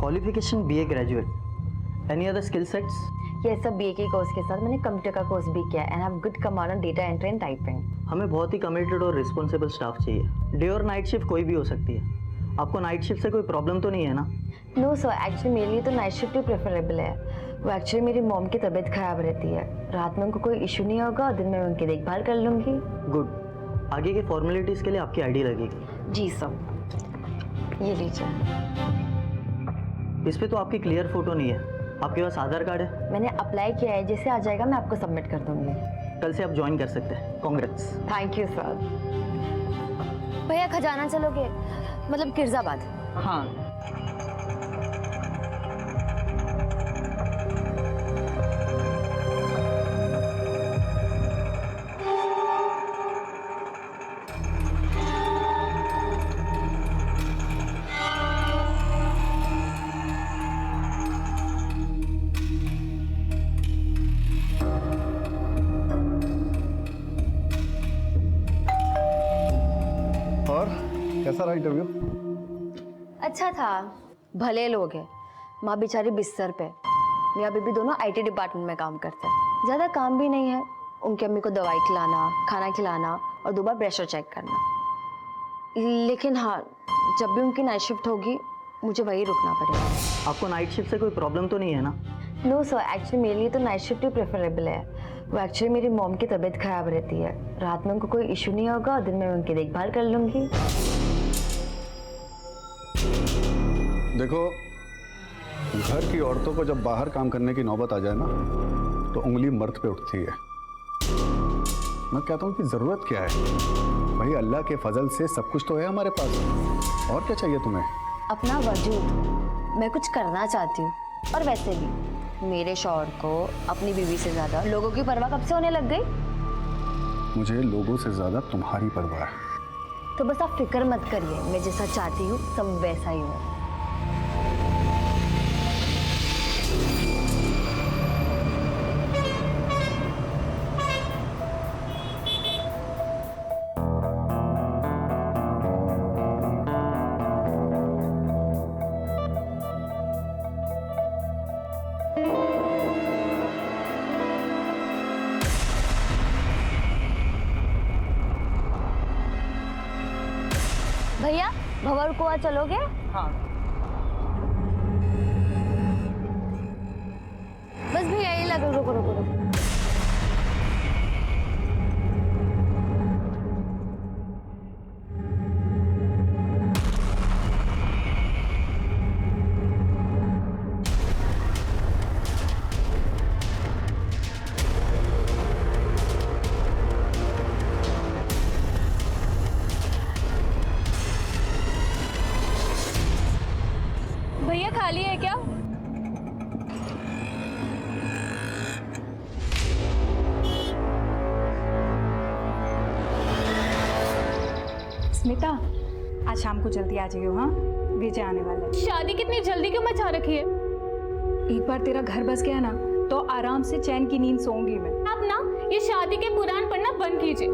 Qualification BA graduate, any other skill sets? ये सब BA के कोर्स के साथ मैंने कंप्यूटर का कोर्स भी किया and have good command on data entry and typing. हमें बहुत ही कमिटेड और रिस्पॉन्सिबल स्टाफ चाहिए। डे और नाइट शिफ्ट कोई भी हो सकती है। आपको नाइट शिफ्ट से कोई प्रॉब्लम तो नहीं है ना? नो सर, एक्चुअली मेरे लिए तो नाइट शिफ्ट ही प्रेफरेबल है। वो एक्चुअली मेरी मॉम की तबीयत खराब रहती है, रात में उनको कोई इशू नहीं होगा और दिन में उनकी देखभाल कर लूँगी। गुड। आगे की फॉर्मेलिटीज़ के लिए आपकी आईडी लगेगी। जी सर, ये लीजिए। इस पे तो आपकी क्लियर फोटो नहीं है, आपके पास आधार कार्ड है? मैंने अप्लाई किया है, जैसे आ जाएगा मैं आपको सबमिट कर दूँगी। कल से आप ज्वाइन कर सकते हैं। कांग्रेट्स। Thank you sir. भैया खजाना चलोगे? मतलब किरजाबाद। हाँ। कैसा रहा इंटरव्यू? अच्छा था, भले लोग हैं। माँ बेचारी बिस्तर पे, मियाँ बीबी दोनों आईटी डिपार्टमेंट में काम करते हैं। ज़्यादा काम भी नहीं है, उनकी अम्मी को दवाई खिलाना, खाना खिलाना और 2 बार प्रेशर चेक करना। लेकिन हाँ, जब भी उनकी नाइट शिफ्ट होगी मुझे वहीं रुकना पड़ेगा। आपको नाइट शिफ्ट से कोई प्रॉब्लम तो नहीं है ना? नो सर, एक्चुअली मेरे लिए तो नाइट शिफ्ट ही प्रेफरेबल है। वो एक्चुअली मेरी मॉम की तबीयत खराब रहती है, रात में उनको कोई इशू नहीं होगा और दिन में उनकी देखभाल कर लूँगी। देखो, घर की औरतों को जब बाहर काम करने की नौबत आ जाए ना, तो उंगली मर्द पे उठती है। मैं कहता हूँ कि जरूरत क्या है भाई, अल्लाह के फजल से सब कुछ तो है हमारे पास, और क्या चाहिए तुम्हें? अपना वजूद, मैं कुछ करना चाहती हूँ। और वैसे भी मेरे शौहर को अपनी बीवी से ज्यादा लोगों की परवाह कब से होने लग गई? मुझे लोगों से ज्यादा तुम्हारी परवाह है। तो बस आप फिक्र मत करिए, मैं जैसा चाहती हूँ सब वैसा ही हूँ। भैया भंवर कुआं चलोगे? हाँ। बस भैया यही लगे, रुको रुको रुको। भैया खाली है क्या? स्मिता, आज शाम को जल्दी आ जाइयो। हाँ, विजय आने वाला है। शादी कितनी जल्दी क्यों मचा रखी है? एक बार तेरा घर बस गया ना, तो आराम से चैन की नींद सोऊंगी मैं। आप ना ये शादी के पुराण पढ़ना बंद कीजिए।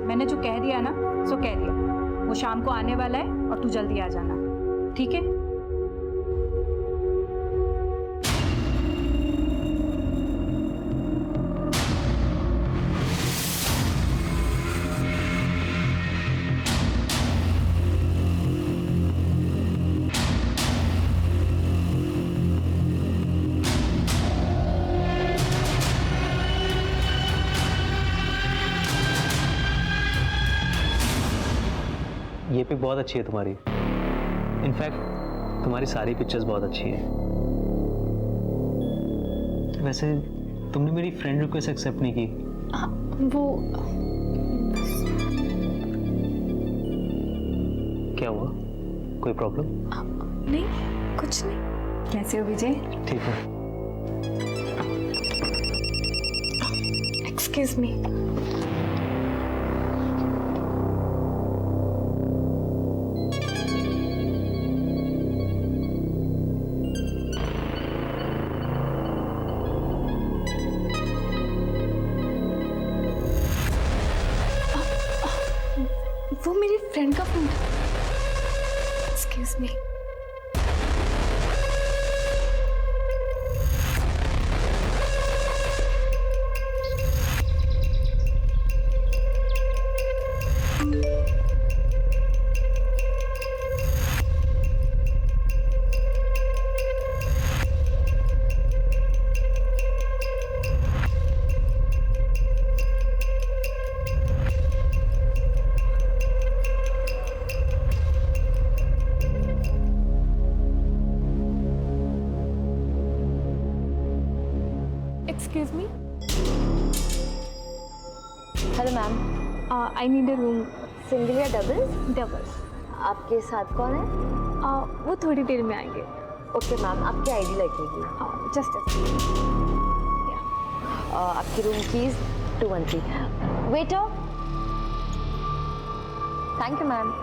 मैंने जो कह दिया ना, सो कह दिया। वो शाम को आने वाला है और तू जल्दी आ जाना, ठीक है? ये पिक बहुत अच्छी है तुम्हारी। इनफैक्ट तुम्हारी सारी पिक्चर्स बहुत अच्छी है। वैसे तुमने मेरी फ्रेंड रिक्वेस्ट एक्सेप्ट नहीं की। वो क्या हुआ, कोई प्रॉब्लम? नहीं, कुछ नहीं। कैसे हो विजय? ठीक है। Excuse me. वो मेरी फ्रेंड का phone. Excuse me. Excuse me, hello ma'am, I need a room. Single या डबल? डबल। आपके साथ कौन है? वो थोड़ी देर में आएंगे। ओके मैम, आपकी आईडी लगेगी। जस्ट आपकी room keys 213। Waiter, thank you ma'am.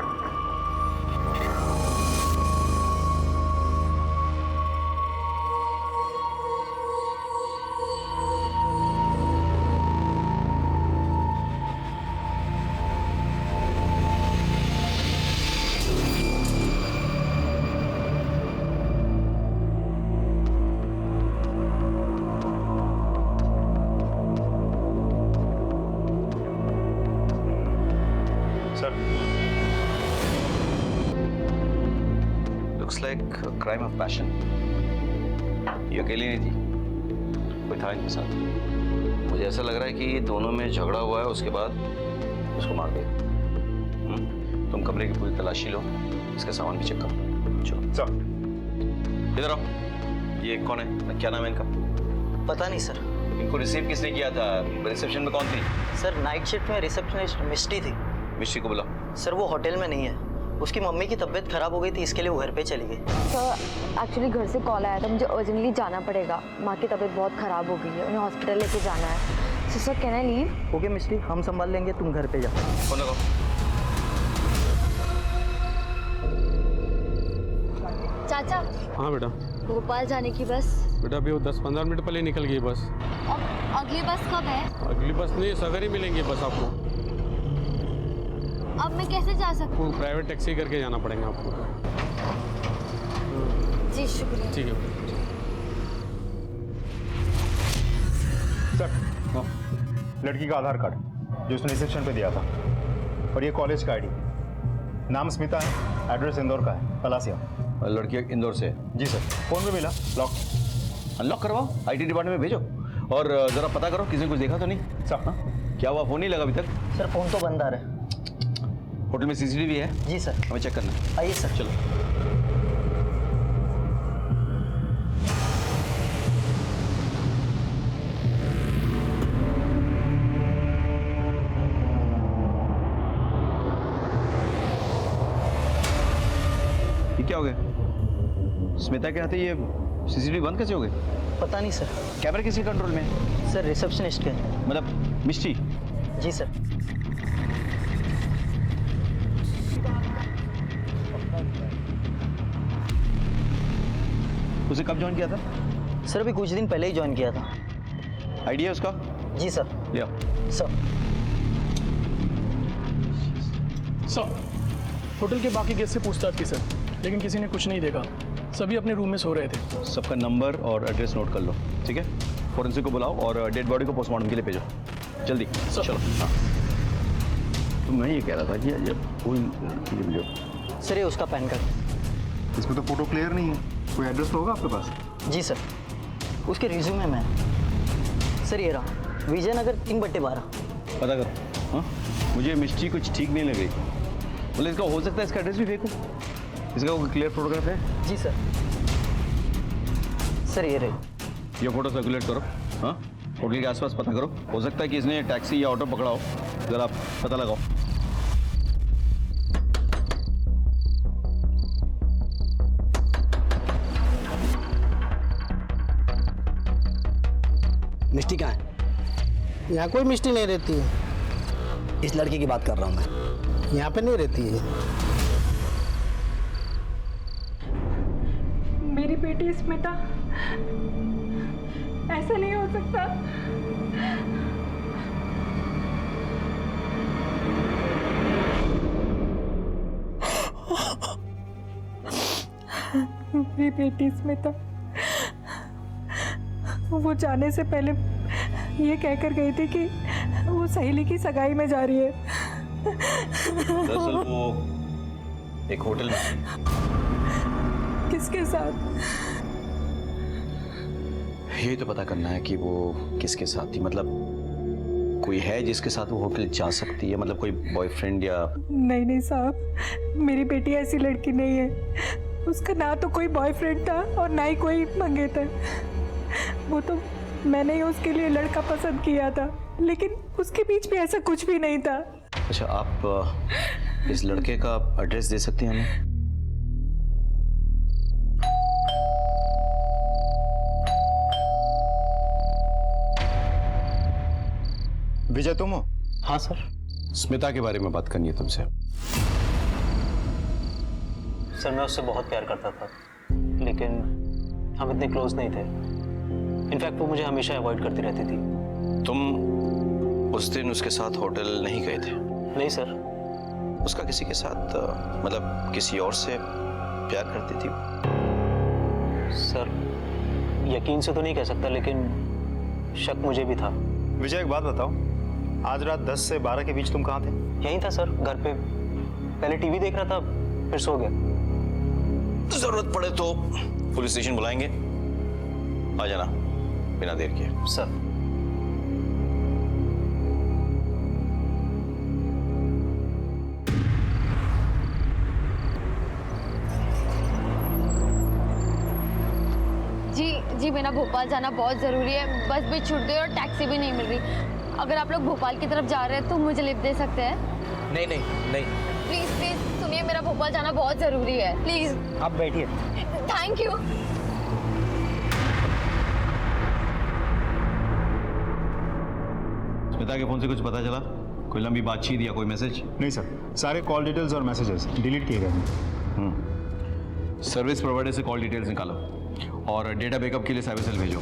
Sir, looks like crime of passion. ये अकेली नहीं थी, कोई था इनके साथ। मुझे ऐसा लग रहा है कि दोनों में झगड़ा हुआ है, उसके बाद उसको मार दिया। तुम कमरे की पूरी तलाशी लो, इसका सामान भी चेक करो। चलो सर। इधर आओ। ये कौन है, क्या नाम है इनका? पता नहीं सर। इनको रिसीव किसने किया था? रिसेप्शन में कौन थी? सर नाइट शिफ्ट में रिसेप्शनिस्ट मिस्टी थी। मिस्ट्री को बुलाओ। सर वो होटल में नहीं है, उसकी मम्मी की तबीयत खराब हो गई थी, इसके लिए वो घर पे चली गई। सर एक्चुअली घर से कॉल आया था, मुझे अर्जेंटली जाना पड़ेगा। माँ की तबीयत बहुत ख़राब हो गई है, उन्हें हॉस्पिटल लेके जाना है। Sir can I leave? Okay Misty, हम संभाल लेंगे, तुम घर पे जाओ। कौन लगाओ? चाचा, हाँ बेटा, भोपाल जाने की बस। बेटा अभी वो 10-15 मिनट पहले निकल गई बस। अब अगली बस कब है? अगली बस नहीं, सवेरे ही मिलेंगी बस आपको। अब मैं कैसे जा सकती आपको प्राइवेट टैक्सी करके जाना पड़ेगा आपको। हूँ? जी शुक्रिया। ठीक है। सर, लड़की का आधार कार्ड जो उसने रिसेप्शन पे दिया था, और ये कॉलेज का आईडी। नाम स्मिता है, एड्रेस इंदौर का है, पलासिया। लड़की इंदौर से। जी सर, फोन पे मिला, लॉक। अनलॉक करवाओ, आईटी डिपार्टमेंट में भेजो और जरा पता करो किसी ने कुछ देखा तो नहीं। सर। हाँ? क्या हुआ, फोन नहीं लगा अभी तक? सर फ़ोन तो बंद आ रहा है। होटल में सीसीटीवी है? जी सर। हमें चेक करना है। आइए सर। चलो। ये क्या हो गया? स्मिता के हाथ ये सीसीटीवी बंद कैसे हो गए? पता नहीं सर। कैमरा किसके कंट्रोल में है? सर रिसेप्शनिस्ट के। मतलब मिस्ट्री? जी सर। उसे कब ज्वाइन किया था? सर अभी कुछ दिन पहले ही ज्वाइन किया था। आइडिया उसका? जी सर। लिया। सर सर, होटल के बाकी गेस्ट से पूछताछ की सर, लेकिन किसी ने कुछ नहीं देखा। सभी अपने रूम में सो रहे थे। सबका नंबर और एड्रेस नोट कर लो, ठीक है? फोरेंसिक को बुलाओ और डेड बॉडी को पोस्टमार्टम के लिए भेजो, जल्दी। सर। चलो। हाँ, तो मैं ये कह रहा था कि जब कोई सर ये उसका पैन कार्ड। इसमें तो फोटो क्लियर नहीं है, कोई एड्रेस तो होगा आपके पास? जी सर, उसके रिज्यूमे में। सर ये रहा, विजयनगर 3/12। पता करो। हाँ, मुझे मिस्ट्री कुछ ठीक नहीं लग रही। बोले इसका हो सकता है इसका एड्रेस भी फेक हो। इसका कोई क्लियर फोटोग्राफ है? जी सर। सर ये रहे। ये फोटो सर्कुलेट करो। हाँ, होटल के आसपास पता करो, हो सकता है कि इसने टैक्सी या ऑटो पकड़ा हो, जरा पता लगाओ। मिष्टी कहाँ है? यहाँ कोई मिष्टी नहीं रहती है। इस लड़के की बात कर रहा हूँ मैं, यहाँ पे नहीं रहती है। मेरी बेटी स्मिता, ऐसा नहीं हो सकता। मेरी बेटी स्मिता, वो जाने से पहले ये कहकर गई थी कि वो सहेली की सगाई में जा रही है। दरअसल वो एक होटल में थी। किसके साथ? ये तो पता करना है कि वो किसके साथ थी। मतलब कोई है जिसके साथ वो होटल जा सकती है, मतलब कोई बॉयफ्रेंड या? नहीं नहीं साहब, मेरी बेटी ऐसी लड़की नहीं है। उसका ना तो कोई बॉयफ्रेंड था और ना ही कोई मंगेतर। वो तो मैंने ही उसके लिए लड़का पसंद किया था, लेकिन उसके बीच में ऐसा कुछ भी नहीं था। अच्छा, आप इस लड़के का एड्रेस दे सकती हैं हमें? विजय तुम हो? हाँ सर, स्मिता के बारे में बात करनी है तुमसे। सर मैं उससे बहुत प्यार करता था, लेकिन हम इतने क्लोज नहीं थे। इनफैक्ट वो मुझे हमेशा अवॉइड करती रहती थी। तुम उस दिन उसके साथ होटल नहीं गए थे? नहीं सर। उसका किसी के साथ मतलब किसी और से प्यार करती थी? सर यकीन से तो नहीं कह सकता, लेकिन शक मुझे भी था। विजय एक बात बताओ, आज रात 10 से 12 के बीच तुम कहाँ थे? यहीं था सर, घर पे। पहले टीवी देख रहा था, फिर सो गया। जरूरत पड़े तो पुलिस स्टेशन बुलाएंगे, आ जाना बिना देर किए। सर जी मेरा भोपाल जाना बहुत ज़रूरी है। बस भी छूट गई और टैक्सी भी नहीं मिल रही। अगर आप लोग भोपाल की तरफ जा रहे हैं तो मुझे लिफ्ट दे सकते हैं? नहीं नहीं नहीं, प्लीज़ प्लीज़ सुनिए, मेरा भोपाल जाना बहुत ज़रूरी है, प्लीज़। आप बैठिए। Thank you. स्मिता के फोन से कुछ पता चला? कोई लंबी बातचीत या कोई मैसेज? नहीं सर, सारे कॉल डिटेल्स और मैसेजेस डिलीट किए गए हैं। सर्विस प्रोवाइडर से कॉल डिटेल्स निकालो और डेटा बैकअप के लिए साइबर सेल भेजो।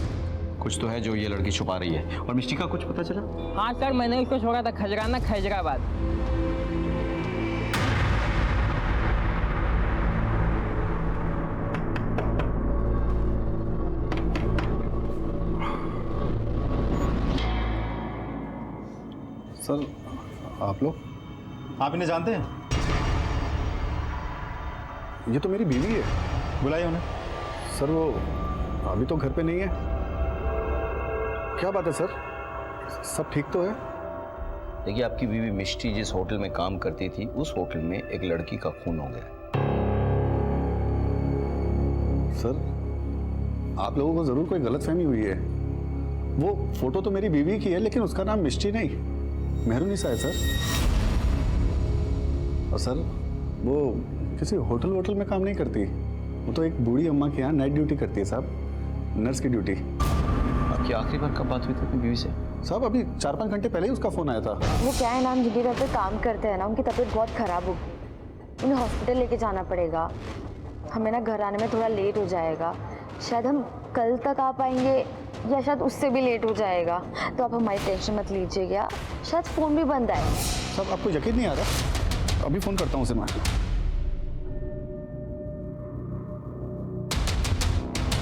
कुछ तो है जो ये लड़की छुपा रही है। और मिष्टी का कुछ पता चला? हाँ सर, मैंने उसको छोड़ा था खजराना खैजराबाद। सर आप लोग? आप इन्हें जानते हैं? ये तो मेरी बीवी है। बुलाइए उन्हें। सर वो अभी तो घर पे नहीं है। क्या बात है सर, सब ठीक तो है? देखिए, आपकी बीवी मिष्टी जिस होटल में काम करती थी, उस होटल में एक लड़की का खून हो गया। सर आप लोगों को जरूर कोई गलतफहमी हुई है। वो फोटो तो मेरी बीवी की है, लेकिन उसका नाम मिष्टी नहीं, मेहरुनिसा है सर। और सर वो किसी होटल वोटल में काम नहीं करती। वो तो एक बूढ़ी अम्मा के यहाँ नाइट ड्यूटी करती है साहब, नर्स की ड्यूटी। आपकी आखिरी बार कब बात हुई थी अपनी बीवी से? साहब अभी 4-5 घंटे पहले ही उसका फोन आया था। वो क्या है ना, हम जिनके घर पे काम करते हैं ना, उनकी तबीयत बहुत ख़राब हो गई। उन्हें हॉस्पिटल लेके जाना पड़ेगा। हमें ना घर आने में थोड़ा लेट हो जाएगा। शायद हम कल तक आ पाएंगे या शायद उससे भी लेट हो जाएगा। तो आप हमारी टेंशन मत लीजिएगा, शायद फ़ोन भी बंद आए। साहब आपको यकीन नहीं आ रहा? अभी फ़ोन करता हूँ उसे मैं।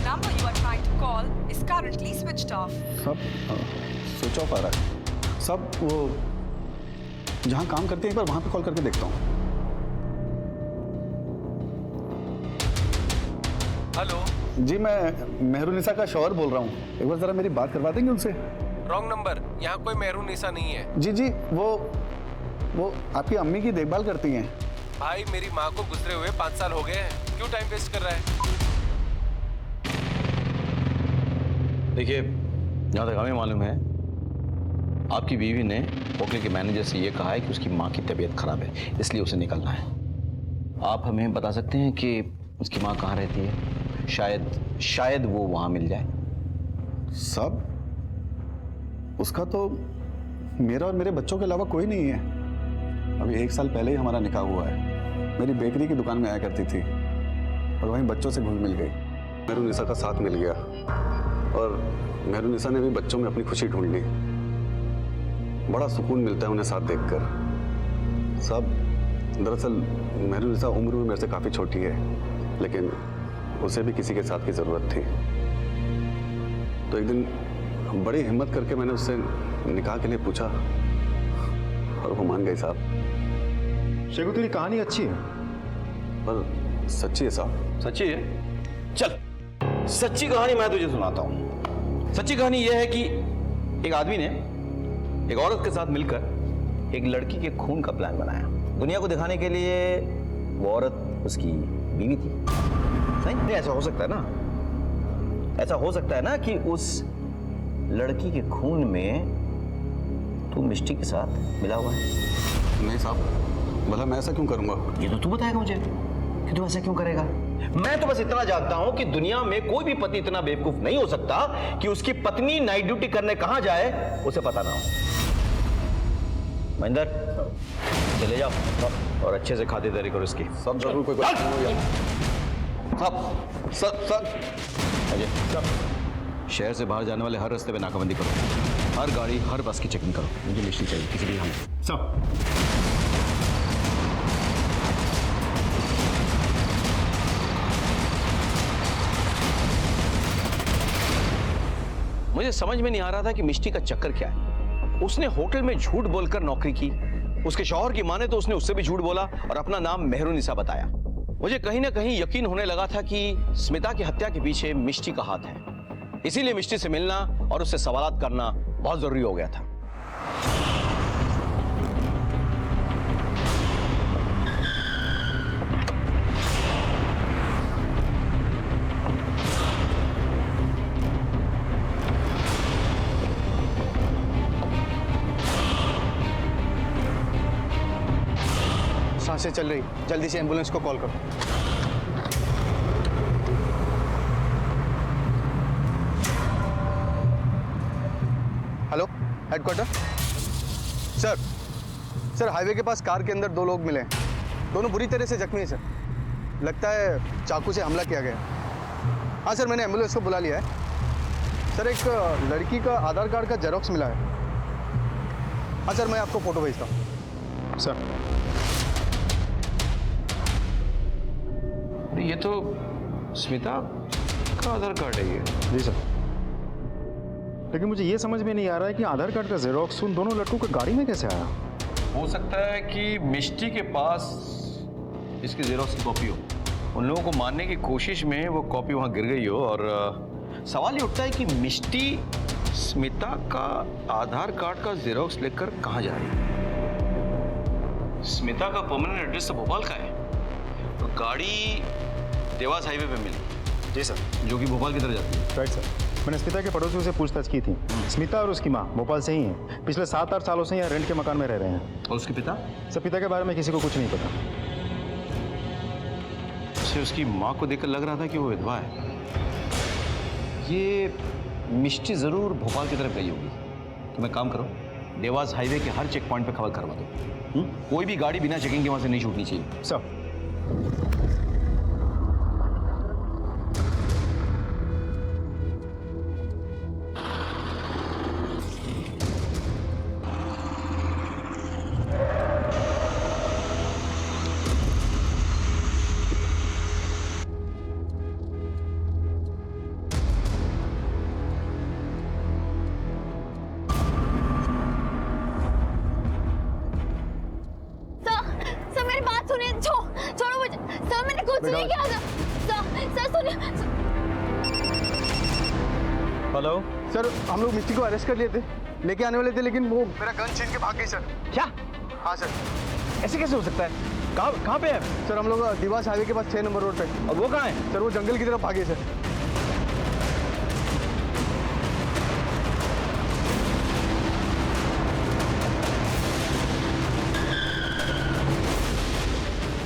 number you are trying to call is currently switched off. सब स्विच ऑफ आ रहा है। सब वो जहाँ काम करते हैं एक बार वहाँ पे कॉल करके देखता हूँ। हेलो जी मैं मेहरुनिसा का शौहर बोल रहा हूँ। एक बार ज़रा मेरी बात करवा देंगे उनसे? रॉन्ग नंबर, यहाँ कोई मेहरुनिसा नहीं है। जी वो आपकी अम्मी की देखभाल करती हैं। भाई मेरी माँ को गुजरे हुए 5 साल हो गए हैं, क्यों टाइम वेस्ट कर रहा है? देखिए, जहाँ तक हमें मालूम है, आपकी बीवी ने होटल के मैनेजर से ये कहा है कि उसकी माँ की तबीयत खराब है, इसलिए उसे निकलना है। आप हमें बता सकते हैं कि उसकी माँ कहाँ रहती है? शायद वो वहाँ मिल जाए। सब उसका तो मेरा और मेरे बच्चों के अलावा कोई नहीं है। अभी 1 साल पहले ही हमारा निकाह हुआ है। मेरी बेकरी की दुकान में आया करती थी और वहीं बच्चों से घुल मिल गई। मेहरुनिसा का साथ मिल गया और मेहरुनिसा ने भी बच्चों में अपनी खुशी ढूंढ ली। बड़ा सुकून मिलता है उन्हें साथ देखकर। सब दरअसल मेहरुनिसा उम्र में मेरे से काफ़ी छोटी है, लेकिन उसे भी किसी के साथ की ज़रूरत थी। तो एक दिन बड़ी हिम्मत करके मैंने उससे निकाह के लिए पूछा और वो मान गई साहब। शेखू तेरी कहानी अच्छी है, पर सच्ची है साहब। सच्ची है? चल, सच्ची कहानी मैं तुझे सुनाता हूँ। सच्ची कहानी यह है कि एक आदमी ने एक औरत के साथ मिलकर एक लड़की के खून का प्लान बनाया। दुनिया को दिखाने के लिए वो औरत उसकी बीवी थी। नहीं, ऐसा हो सकता है ना? ऐसा हो सकता है ना कि उस लड़की के खून में तू मिष्टी के साथ मिला हुआ है? नहीं साहब, भला मैं ऐसा क्यों करूंगा? ये तो तू बताएगा मुझे कि तू ऐसा क्यों करेगा। मैं तो बस इतना जानता हूं कि दुनिया में कोई भी पति इतना बेवकूफ नहीं हो सकता कि उसकी पत्नी नाइट ड्यूटी करने कहां जाए उसे पता ना हो। महेंद्र, चले जाओ और अच्छे से खातिरदारी करो इसकी। सब जरूर कोई सब अजय, शहर से बाहर जाने वाले हर रास्ते पे नाकाबंदी करो, हर गाड़ी हर बस की चेकिंग करो। मुझे मिष्टी चाहिए किसी भी हालत। सब मुझे समझ में नहीं आ रहा था कि मिष्टी का चक्कर क्या है। उसने होटल में झूठ बोलकर नौकरी की, उसके शौहर की माने तो उसने उससे भी झूठ बोला और अपना नाम मेहरुनिसा बताया। मुझे कहीं ना कहीं यकीन होने लगा था कि स्मिता की हत्या के पीछे मिष्टी का हाथ है। इसीलिए मिष्टी से मिलना और उससे सवालात करना बहुत जरूरी हो गया था। सांसें चल रही, जल्दी से एम्बुलेंस को कॉल करो। Hello, headquarter. सर हाईवे के पास कार के अंदर 2 लोग मिले हैं। दोनों बुरी तरह से जख्मी हैं सर। लगता है चाकू से हमला किया गया। हाँ सर, मैंने एम्बुलेंस को बुला लिया है। सर, एक लड़की का आधार कार्ड का जेरोक्स मिला है। हाँ सर, मैं आपको फोटो भेजता हूँ। सर, ये तो स्मिता का आधार कार्ड है ये। जी सर, लेकिन मुझे ये समझ में नहीं आ रहा है कि आधार कार्ड का जेरोक्स उन दोनों लड़कों की गाड़ी में कैसे आया। हो सकता है कि मिष्टी के पास इसकी जेरोक्स की कॉपी हो। उन लोगों को मारने की कोशिश में वो कॉपी वहां गिर गई हो। और सवाल ये उठता है कि मिष्टी स्मिता का आधार कार्ड का जेरोक्स लेकर कहां जा रही है। स्मिता का परमानेंट एड्रेस तो भोपाल का है, तो गाड़ी देवास हाईवे पे मिली। जी सर, जो कि भोपाल की तरफ जाती है। Right sir. मैंने स्मिता के पड़ोसियों से पूछताछ की थी। स्मिता और उसकी माँ भोपाल से ही हैं। पिछले 7-8 सालों से यहाँ रेंट के मकान में रह रहे हैं। और उसके पिता? सर, पिता के बारे में किसी को कुछ नहीं पता। उसे उसकी माँ को देखकर लग रहा था कि वो विधवा है। ये मिष्टी जरूर भोपाल की तरफ गई होगी। तो मैं काम करो, देवास हाईवे के हर चेक पॉइंट पे खबर करवा दो। कोई भी गाड़ी बिना चेकिंग के वहां से नहीं छूटनी चाहिए। सर, छोड़ो मुझे सर, मैंने कुछ नहीं किया था। सर सुनिए। हेलो सर, हम लोग मिष्टी को अरेस्ट कर लिए थे, लेके आने वाले थे, लेकिन वो मेरा गन छीन के भाग गई सर। क्या? हाँ सर। ऐसे कैसे हो सकता है? कहाँ पे है? सर, हम लोग देवास हाईवे के पास 6 नंबर रोड पे। और वो कहाँ है? सर, वो जंगल की तरफ भागे सर।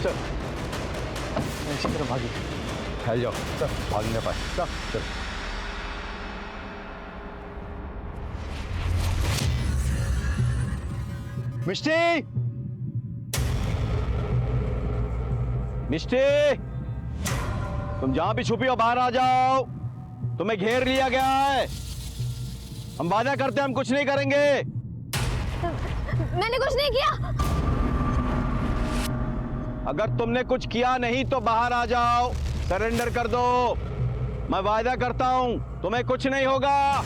सर, इसी तरफ भागी। फैल जाओ सर, भाग नहीं पाए। सर, मिष्टी, मिष्टी, तुम जहां भी छुपी हो बाहर आ जाओ। तुम्हें घेर लिया गया है। हम वादा करते हैं हम कुछ नहीं करेंगे। मैंने कुछ नहीं किया। अगर तुमने कुछ किया नहीं तो बाहर आ जाओ, सरेंडर कर दो। मैं वादा करता हूं तुम्हें कुछ नहीं होगा।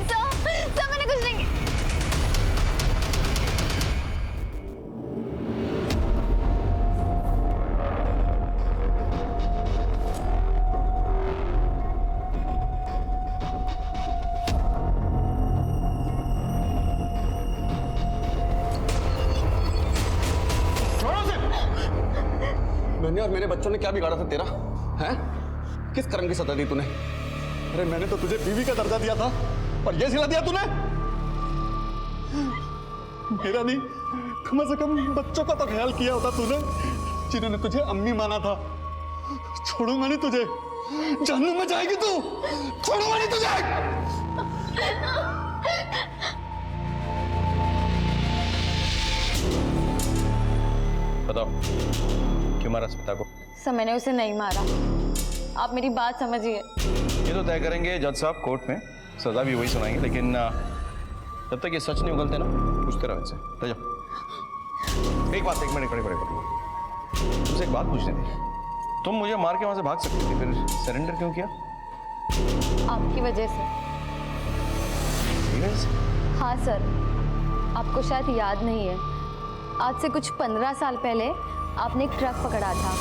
सर, मैंने कुछ नहीं किया। हमने और मेरे बच्चों ने क्या बिगाड़ा था तेरा? हैं? किस कर्म की सजा दी तूने? अरे मैंने तो तुझे बीवी का दर्जा दिया था और ये सिला दिया तूने? मेरा नहीं, कम से कम बच्चों का तो ख्याल किया होता तूने, जिन्होंने तुझे अम्मी माना था। छोड़ूंगा नहीं तुझे, जहन्नुम में जाएगी तू, छोड़ूंगा नहीं तुझे। बताओ क्यों मारा स्मिता को? सर मैंने उसे नहीं मारा, आप मेरी बात समझिए। ये तो तय करेंगे जज साहब कोर्ट में, सजा भी वही सुनाएंगे, लेकिन जब तक ये सच नहीं उगलते ना, पूछते रहो इनसे। ले जाओ। एक मिनट खड़े तुमसे एक बात पूछनी थी। तुम मुझे मार के वहां से भाग सकती थी, फिर सरेंडर क्यों किया? आपकी वजह से। हाँ सर, आपको शायद याद नहीं है, आज से कुछ 15 साल पहले आपने एक ट्रक पकड़ा था,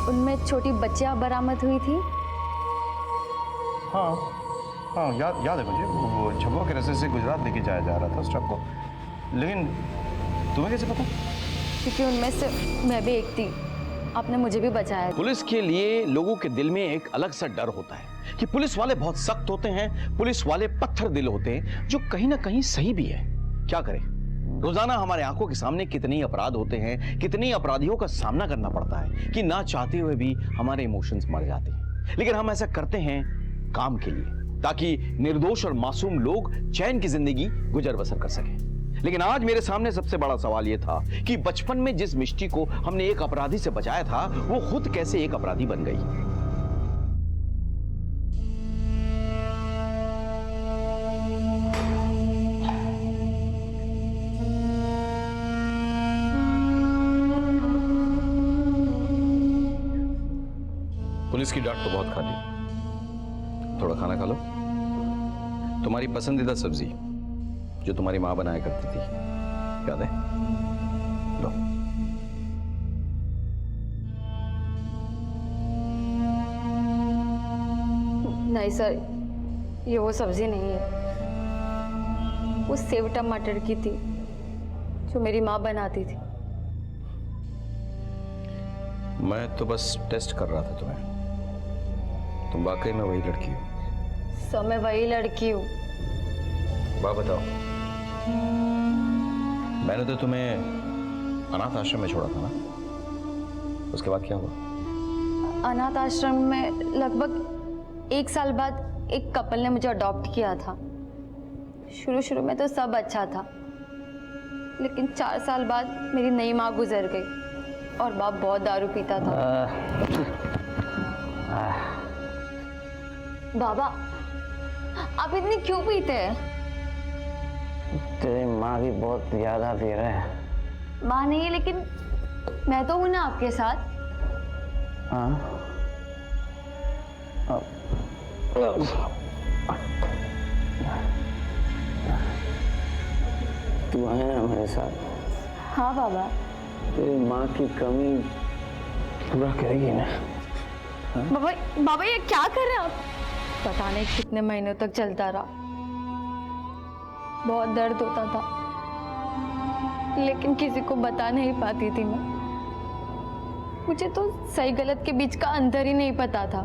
उनमें छोटी बच्चियां बरामद हुई थी। हाँ याद है मुझे। वो झब्बों के रास्ते से गुजरात लेके जाया जा रहा था उस ट्रक को, लेकिन तुम्हें कैसे पता? क्योंकि उनमें से मैं भी एक थी, आपने मुझे भी बचाया। पुलिस के लिए लोगों के दिल में एक अलग सा डर होता है कि पुलिस वाले बहुत सख्त होते हैं, पुलिस वाले पत्थर दिल होते हैं, जो कहीं ना कहीं सही भी है। क्या करें, रोजाना हमारे आंखों के सामने कितने अपराध होते हैं, कितने अपराधियों का सामना करना पड़ता है कि ना चाहते हुए भी हमारे इमोशंस मर जाते हैं। लेकिन हम ऐसा करते हैं काम के लिए, ताकि निर्दोष और मासूम लोग चैन की जिंदगी गुजर बसर कर सकें। लेकिन आज मेरे सामने सबसे बड़ा सवाल यह था कि बचपन में जिस मिष्टी को हमने एक अपराधी से बचाया था, वो खुद कैसे एक अपराधी बन गई। पुलिस की डांट तो बहुत खा ली, थोड़ा खाना खा लो। तुम्हारी पसंदीदा सब्जी जो तुम्हारी माँ बनाया करती थी, याद है? लो। नहीं सर, ये वो सब्जी नहीं है, वो सेव टमाटर की थी जो मेरी माँ बनाती थी। मैं तो बस टेस्ट कर रहा था तुम्हें, तुम वाकई में वही लड़की हो? सर मैं वही लड़की हूँ। बात बताओ, मैंने तो तुम्हें अनाथ आश्रम में छोड़ा था ना, उसके बाद क्या हुआ? अनाथ आश्रम में लगभग 1 साल बाद एक कपल ने मुझे अडॉप्ट किया था। शुरू में तो सब अच्छा था, लेकिन 4 साल बाद मेरी नई माँ गुजर गई और बाप बहुत दारू पीता था। बाबा, आप इतनी क्यों पीते हैं? तेरी माँ भी बहुत ज्यादा पी रहा है। माँ नहीं है, लेकिन मैं तो हूं ना आपके साथ। हाँ, तू है ना मेरे साथ? हाँ बाबा। तेरी माँ की कमी पूरा करेगी ना? बाबा ये क्या कर रहे हैं आप? पता नहीं कितने महीनों तक चलता रहा, बहुत दर्द होता था, लेकिन किसी को बता नहीं पाती थी मैं। मुझे तो सही गलत के बीच का अंतर ही नहीं पता था,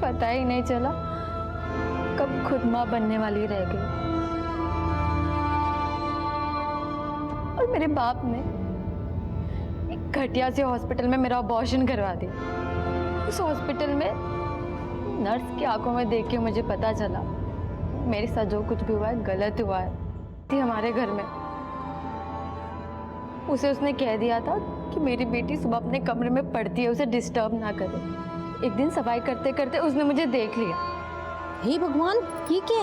पता ही नहीं चला कब खुद माँ बनने वाली रह गई। और मेरे बाप ने एक घटिया से हॉस्पिटल में मेरा अबॉर्शन करवा दिया। उस हॉस्पिटल में नर्स की आंखों में देख के मुझे पता चला मेरे साथ जो कुछ भी हुआ है गलत हुआ है। थी हमारे घर में, उसने कह दिया था कि मेरी बेटी सुबह अपने कमरे में पढ़ती है, उसे डिस्टर्ब ना करे। एक दिन सफाई करते करते उसने मुझे देख लिया। हे भगवान, ये क्या?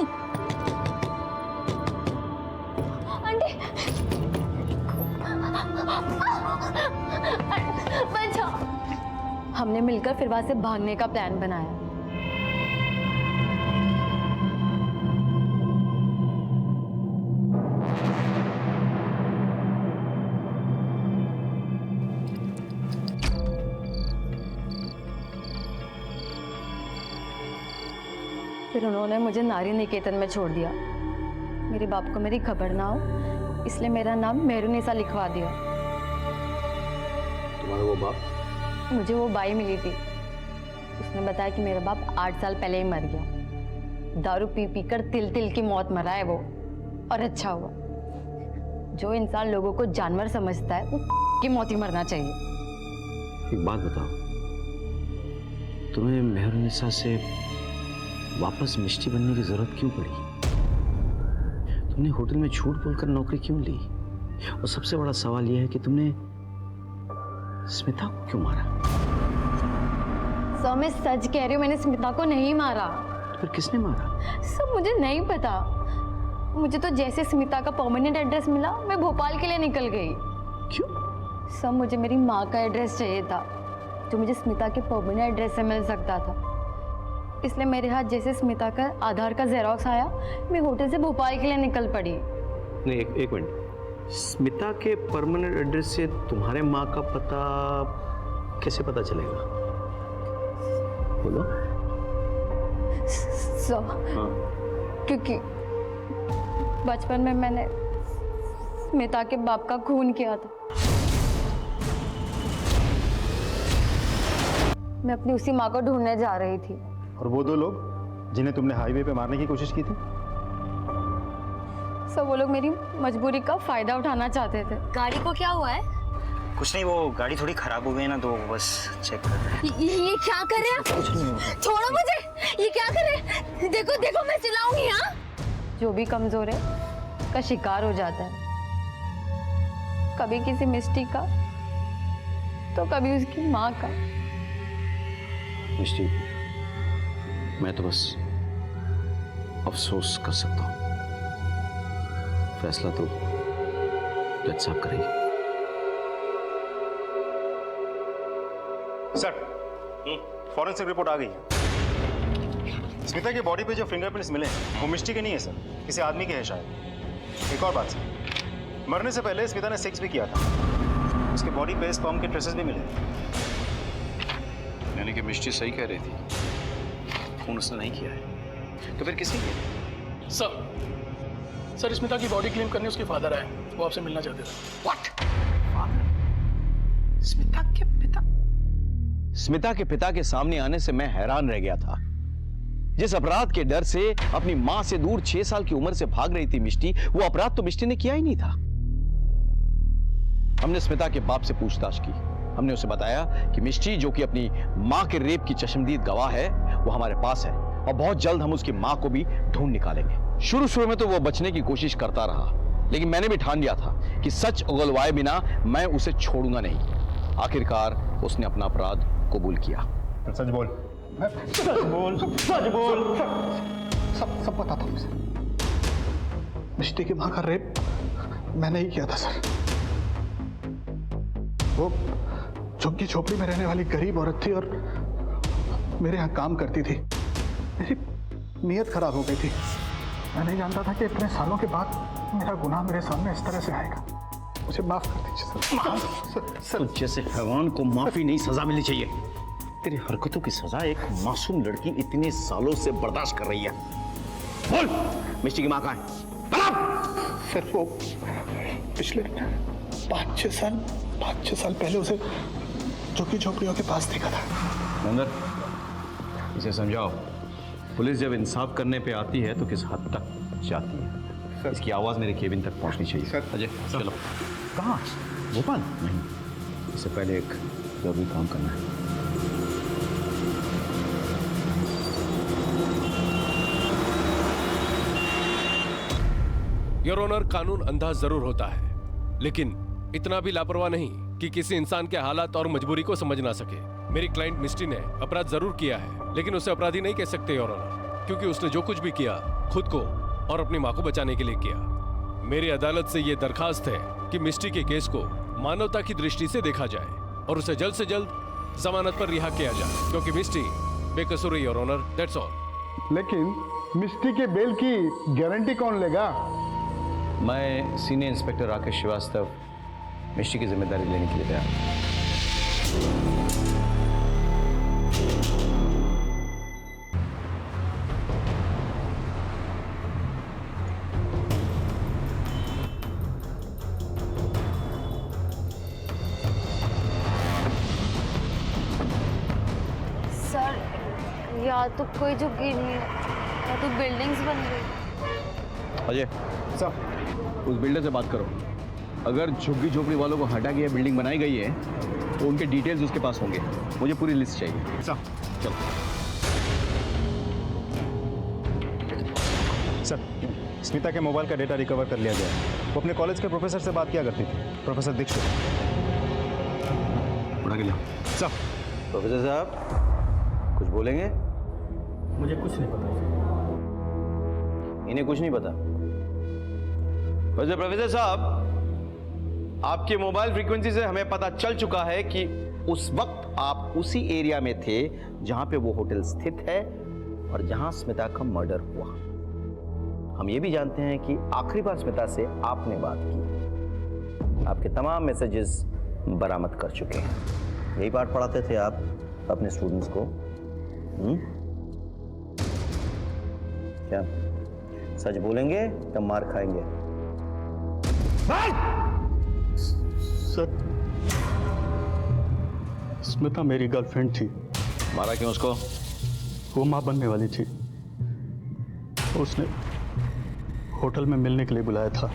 आंटी, बचाओ। हमने मिलकर फिर वहां से भागने का प्लान बनाया। फिर उन्होंने मुझे नारी निकेतन में छोड़ दिया। मेरे बाप को मेरी खबर ना हो, इसलिए मेरा नाम मेहरुनिसा लिखवा दिया। तुम्हारा वो बाप मुझे वो बाई मिली थी। उसने बताया कि मेरा बाप 8 साल पहले ही मर गया। दारू पी पी कर तिल तिल की मौत मरा है वो, और अच्छा हुआ। जो इंसान लोगों को जानवर समझता है वो की मौत ही मरना चाहिए। एक बात बताओ, तुम्हें मेहरुनिसा से वापस मिष्टी बनने की जरूरत क्यों पड़ी? तुमने होटल में झूठ बोलकर नौकरी क्यों ली? और सबसे बड़ा सवाल यह है कि तुमने स्मिता को क्यों मारा? सर मैं सच कह रही हूँ, मैंने स्मिता को नहीं मारा। तो फिर किसने मारा? सर मुझे नहीं पता। मुझे तो जैसे स्मिता का परमानेंट एड्रेस मिला मैं भोपाल के लिए निकल गई। क्यों? सर मुझे मेरी माँ का एड्रेस चाहिए था, जो मुझे स्मिता के परमानेंट एड्रेस से मिल सकता था। इसलिए मेरे हाथ जैसे स्मिता का आधार का जेरोक्स आया, मैं होटल से भोपाल के लिए निकल पड़ी। नहीं, एक मिनट। स्मिता के परमानेंट एड्रेस से तुम्हारे माँ का पता कैसे पता चलेगा? बोलो। सर क्योंकि बचपन में मैंने स्मिता के बाप का खून किया था। मैं अपनी उसी माँ को ढूंढने जा रही थी। और वो 2 लोग जिन्हें तुमने हाईवे पे मारने की कोशिश की थी? सब वो लोग मेरी मजबूरी का फायदा उठाना चाहते थे। गाड़ी को क्या हुआ है? कुछ नहीं, वो गाड़ी थोड़ी खराब हो गई ना, तो बस चेक कर रहे हैं। ये क्या कर रहे हैं? कुछ नहीं होगा। छोड़ो मुझे, ये क्या कर रहे हैं? देखो देखो मैं चिल्लाऊंगी। हाँ जो भी कमजोर है का शिकार हो जाता है, कभी किसी मिस्टी का तो कभी उसकी माँ का। मिष्टी, मैं तो बस अफसोस कर सकता हूँ। फैसला तो जज साहब करेंगे। सर, फॉरेंसिक रिपोर्ट आ गई है। स्मिता की बॉडी पे जो फिंगरप्रिंट्स मिले हैं वो मिष्टी के नहीं है सर, किसी आदमी के हैं शायद। एक और बात सर, मरने से पहले स्मिता ने सेक्स भी किया था। उसके बॉडी पे स्पर्म के ट्रेसेस भी मिले। यानी कि मिष्टी सही कह रही थी, खून उसने नहीं किया है। तो फिर किसने किया? सर स्मिता की बॉडी क्लेम करने उसके फादर आए, वो आपसे मिलना चाहते थे। What? स्मिता के पिता? स्मिता के पिता के सामने आने से मैं हैरान रह गया था। जिस अपराध के डर से अपनी मां से दूर 6 साल की उम्र से भाग रही थी मिष्टी, वो अपराध तो मिष्टी ने किया ही नहीं था। हमने स्मिता के बाप से पूछताछ की। हमने उसे बताया कि मिष्टी, जो कि अपनी मां के रेप की चश्मदीद गवाह है, वो हमारे पास है और बहुत जल्द हम उसकी मां को भी ढूंढ निकालेंगे। शुरू में तो वो बचने की कोशिश करता रहा, लेकिन मैंने भी ठान लिया था कि सच उगलवाए बिना मैं उसे छोड़ूंगा नहीं। आखिरकार उसने अपना अपराध कबूल किया। सच बोल। सच बोल। सच बोल। सब पता था मुझे। मिष्टी की मां का रेप मैंने ही किया था सर। वो झुग्गी झोपड़ी में रहने वाली गरीब औरत थी और मेरे यहाँ काम करती थी। मेरी नीयत खराब हो गई थी। मैं नहीं जानता था कि इतने सालों के बाद मेरा गुनाह मेरे सामने इस तरह से आएगा। मुझे माफ कर दीजिए सर। तो जैसे हैवान को माफी नहीं, सजा मिलनी चाहिए। तेरी हरकतों की सजा एक मासूम लड़की इतने सालों से बर्दाश्त कर रही है। बोल, मिष्टी की मां कहाँ है? सर वो पिछले 5-6 साल पहले उसे झुग्गी झोपड़ियों के पास देखा था। अंदर इसे समझाओ, पुलिस जब इंसाफ करने पे आती है तो किस हद तक जाती है। इसकी आवाज मेरे केबिन तक पहुंचनी चाहिए। अजय चलो। कहाँ? भोपाल? नहीं, इससे पहले एक जरूरी काम करना है। योर ऑनर, कानून अंधा जरूर होता है, लेकिन इतना भी लापरवाह नहीं कि किसी इंसान के हालात और मजबूरी को समझ ना सके। मेरी क्लाइंट मिष्टी ने अपराध जरूर किया है, लेकिन उसे अपराधी नहीं कह सकते योर ऑनर, क्योंकि उसने जो कुछ भी किया खुद को और अपनी मां को बचाने के लिए किया। मेरी अदालत से यह दरखास्त है कि मिष्टी के केस को मानवता की दृष्टि से देखा जाए और उसे जल्द से जल्द जमानत पर रिहा किया जाए, क्योंकि मिष्टी बेकसूर है योर ऑनर, दैट्स ऑल। लेकिन मिष्टी के बेल की गारंटी कौन लेगा? मैं सीनियर इंस्पेक्टर राकेश श्रीवास्तव मिष्टी की जिम्मेदारी लेने के लिए तैयार हूं। यहाँ तो कोई झुग्गी नहीं है, यहाँ तो बिल्डिंग्स बन गई। अजय सर, उस बिल्डर से बात करो। अगर झुग्गी झोपड़ी वालों को हटा के बिल्डिंग बनाई गई है तो उनके डिटेल्स उसके पास होंगे। मुझे पूरी लिस्ट चाहिए। सर चलो सर, स्मिता के मोबाइल का डेटा रिकवर कर लिया गया है। वो अपने कॉलेज के प्रोफेसर से बात किया करती थी, प्रोफेसर दीक्षित। उड़ा के लिया। सर। प्रोफेसर साहब कुछ बोलेंगे? मुझे कुछ नहीं पता। इन्हें कुछ नहीं पता। वैसे प्रोफेसर साहब, आपके मोबाइल फ्रीक्वेंसी से हमें पता चल चुका है कि उस वक्त आप उसी एरिया में थे जहां पे वो होटल स्थित है और जहां स्मिता का मर्डर हुआ। हम ये भी जानते हैं कि आखिरी बार स्मिता से आपने बात की। आपके तमाम मैसेजेस बरामद कर चुके हैं। यही पाठ पढ़ाते थे आप अपने स्टूडेंट्स को? क्या सच बोलेंगे तब मार खाएंगे? सर, स्मिता मेरी गर्लफ्रेंड थी। मारा क्यों उसको? वो मां बनने वाली थी। उसने होटल में मिलने के लिए बुलाया था।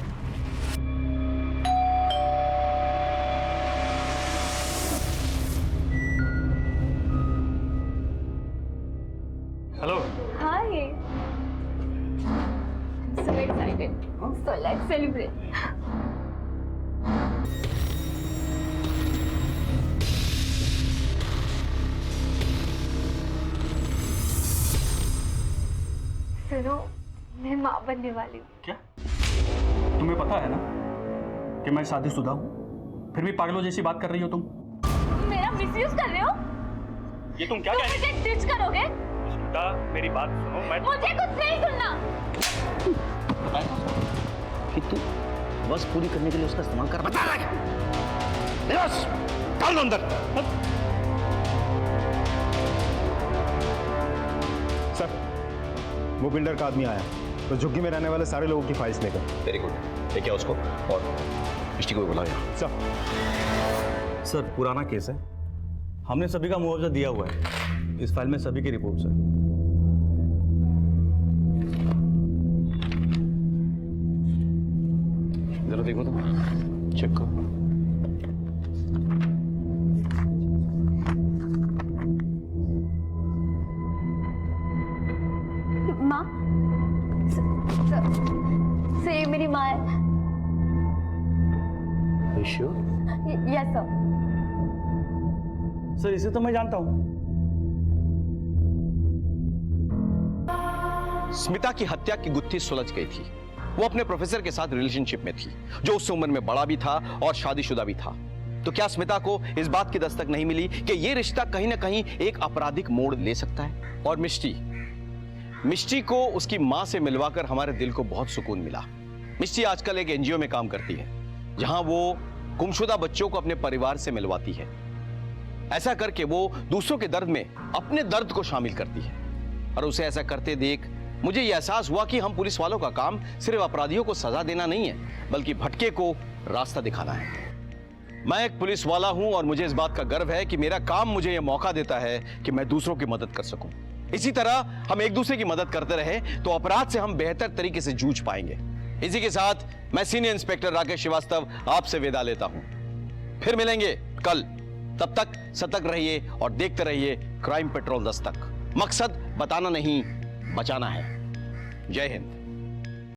Hello. Hi. I'm so excited. So let's celebrate. सुनो, मैं माँ बनने वाली हूँ। क्या? तुम्हें पता है ना कि मैं शादीशुदा हूँ, फिर भी पागलों जैसी बात कर रही हो तुम। मेरा मिसयूज कर रहे हो? ये तुम क्या कह रही हो? मुझे डिच करोगे? स्मिता, मेरी बात सुनो। मैं मुझे कुछ नहीं सुनना। कि तू बस पूरी करने के लिए उसका इस्तेमाल कर। बता रहा है। बस डाल दो अंदर। सर, वो बिल्डर का आदमी आया तो झुग्गी में रहने वाले सारे लोगों की फाइल्स लेकर। Very good. लेके आओ उसको और मिष्टी को भी बुलाओ यहाँ। सर, पुराना केस है, हमने सभी का मुआवजा दिया हुआ है। इस फाइल में सभी की रिपोर्ट्स है। जरा देखो तो, चेक करो। माँ, से ये मेरी माँ है। Yes sir. सर, इसे तो मैं जानता हूं। स्मिता की हत्या की गुत्थी सुलझ गई थी। वो अपने प्रोफेसर के साथ रिलेशनशिप में थी, जो उस उम्र में बड़ा भी था और शादीशुदा भी था। तो क्या स्मिता को इस बात की दस्तक नहीं मिली कि ये रिश्ता कहीं ना कहीं एक आपराधिक मोड़ ले सकता है? और मिष्टी को उसकी मां से मिलवाकर हमारे दिल को बहुत सुकून मिला। मिष्टी आजकल एक एनजीओ में काम करती है, जहां वो गुमशुदा बच्चों को अपने परिवार से मिलवाती है। ऐसा करके वो दूसरों के दर्द में अपने दर्द को शामिल करती है। और उसे ऐसा करते देख मुझे यह एहसास हुआ कि हम पुलिस वालों का काम सिर्फ अपराधियों को सजा देना नहीं है, बल्कि भटके को रास्ता दिखाना है। मैं एक पुलिस वाला हूं और मुझे इस बात का गर्व है कि मेरा काम मुझे यह मौका देता है कि मैं दूसरों की मदद कर सकूं। इसी तरह हम एक दूसरे की मदद करते रहे तो अपराध से हम बेहतर तरीके से जूझ पाएंगे। इसी के साथ मैं सीनियर इंस्पेक्टर राकेश श्रीवास्तव आपसे विदा लेता हूं। फिर मिलेंगे कल। तब तक सतर्क रहिए और देखते रहिए क्राइम पेट्रोल दस्तक। मकसद बताना नहीं, बचाना है। जय हिंद।